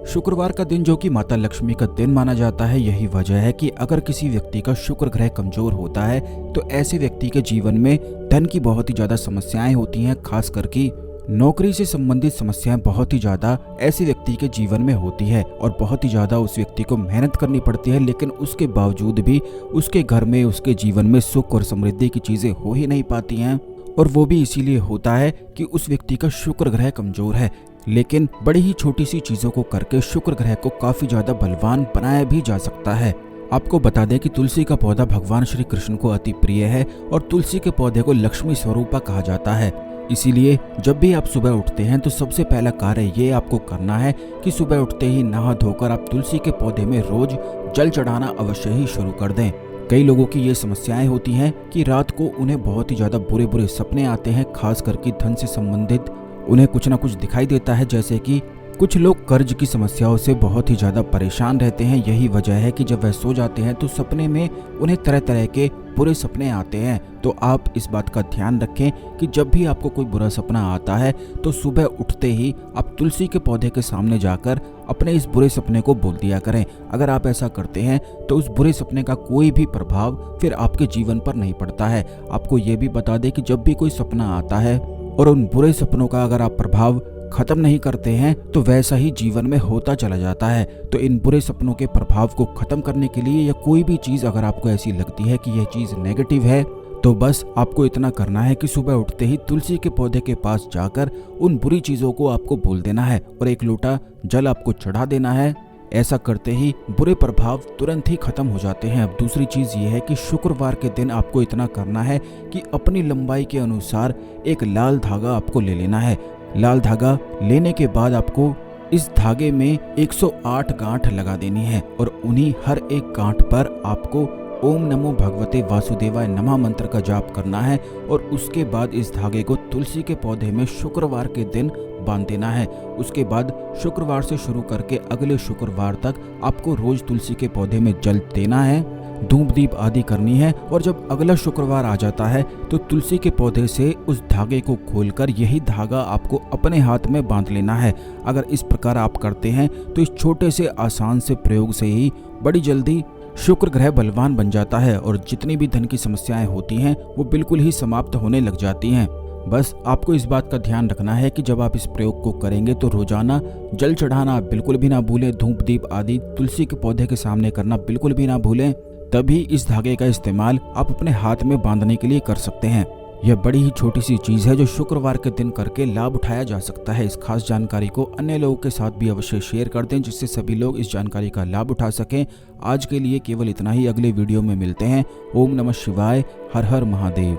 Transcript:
शुक्रवार का दिन जो कि माता लक्ष्मी का दिन माना जाता है, यही वजह है कि अगर किसी व्यक्ति का शुक्र ग्रह कमजोर होता है तो ऐसे व्यक्ति के जीवन में धन की बहुत ही ज्यादा समस्याएं होती हैं। खास करके नौकरी से संबंधित समस्याएं बहुत ही ज्यादा ऐसे व्यक्ति के जीवन में होती है और बहुत ही ज्यादा उस व्यक्ति को मेहनत करनी पड़ती है, लेकिन उसके बावजूद भी उसके घर में, उसके जीवन में सुख और समृद्धि की चीजें हो ही नहीं पाती हैं। और वो भी इसीलिए होता है कि उस व्यक्ति का शुक्र ग्रह कमजोर है। लेकिन बड़ी ही छोटी सी चीजों को करके शुक्र ग्रह को काफी ज्यादा बलवान बनाया भी जा सकता है। आपको बता दें कि तुलसी का पौधा भगवान श्री कृष्ण को अति प्रिय है और तुलसी के पौधे को लक्ष्मी स्वरूपा कहा जाता है। इसीलिए जब भी आप सुबह उठते हैं तो सबसे पहला कार्य ये आपको करना है कि सुबह उठते ही नहा धोकर आप तुलसी के पौधे में रोज जल चढ़ाना अवश्य ही शुरू कर दें। कई लोगों की ये समस्याएं होती हैं कि रात को उन्हें बहुत ही ज्यादा बुरे बुरे सपने आते हैं, खास करके धन से संबंधित उन्हें कुछ ना कुछ दिखाई देता है। जैसे कि कुछ लोग कर्ज की समस्याओं से बहुत ही ज्यादा परेशान रहते हैं। यही वजह है कि जब वह सो जाते हैं तो सपने में उन्हें तरह तरह के बुरे सपने आते हैं। तो आप इस बात का ध्यान रखें कि जब भी आपको कोई बुरा सपना आता है तो सुबह उठते ही आप तुलसी के पौधे के सामने जाकर अपने इस बुरे सपने को बोल दिया करें। अगर आप ऐसा करते हैं तो उस बुरे सपने का कोई भी प्रभाव फिर आपके जीवन पर नहीं पड़ता है। आपको ये भी बता दें कि जब भी कोई सपना आता है और उन बुरे सपनों का अगर आप प्रभाव खत्म नहीं करते हैं तो वैसा ही जीवन में होता चला जाता है। तो इन बुरे सपनों के प्रभाव को खत्म करने के लिए या कोई भी चीज अगर आपको ऐसी लगती है कि यह चीज नेगेटिव है, तो बस आपको इतना करना है कि सुबह उठते ही तुलसी के पौधे के पास जाकर उन बुरी चीजों को आपको बोल देना है और एक लोटा जल आपको चढ़ा देना है। ऐसा करते ही बुरे प्रभाव तुरंत ही खत्म हो जाते हैं। अब दूसरी चीज ये है कि शुक्रवार के दिन आपको इतना करना है कि अपनी लंबाई के अनुसार एक लाल धागा आपको ले लेना है। लाल धागा लेने के बाद आपको इस धागे में 108 गांठ लगा देनी है और उन्हीं हर एक गांठ पर आपको ओम नमो भगवते वासुदेवाय नमः मंत्र का जाप करना है और उसके बाद इस धागे को तुलसी के पौधे में शुक्रवार के दिन बांध देना है। उसके बाद शुक्रवार से शुरू करके अगले शुक्रवार तक आपको रोज तुलसी के पौधे में जल देना है, धूप दीप आदि करनी है। और जब अगला शुक्रवार आ जाता है तो तुलसी के पौधे से उस धागे को खोलकर यही धागा आपको अपने हाथ में बांध लेना है। अगर इस प्रकार आप करते हैं तो इस छोटे से आसान से प्रयोग से ही बड़ी जल्दी शुक्र ग्रह बलवान बन जाता है और जितनी भी धन की समस्याएं होती हैं वो बिल्कुल ही समाप्त होने लग जाती हैं। बस आपको इस बात का ध्यान रखना है कि जब आप इस प्रयोग को करेंगे तो रोजाना जल चढ़ाना बिल्कुल भी ना भूलें, धूप दीप आदि तुलसी के पौधे के सामने करना बिल्कुल भी ना भूलें। तभी इस धागे का इस्तेमाल आप अपने हाथ में बांधने के लिए कर सकते हैं। यह बड़ी ही छोटी सी चीज है जो शुक्रवार के दिन करके लाभ उठाया जा सकता है। इस खास जानकारी को अन्य लोगों के साथ भी अवश्य शेयर कर दें जिससे सभी लोग इस जानकारी का लाभ उठा सकें। आज के लिए केवल इतना ही, अगले वीडियो में मिलते हैं। ओम नमः शिवाय, हर हर महादेव।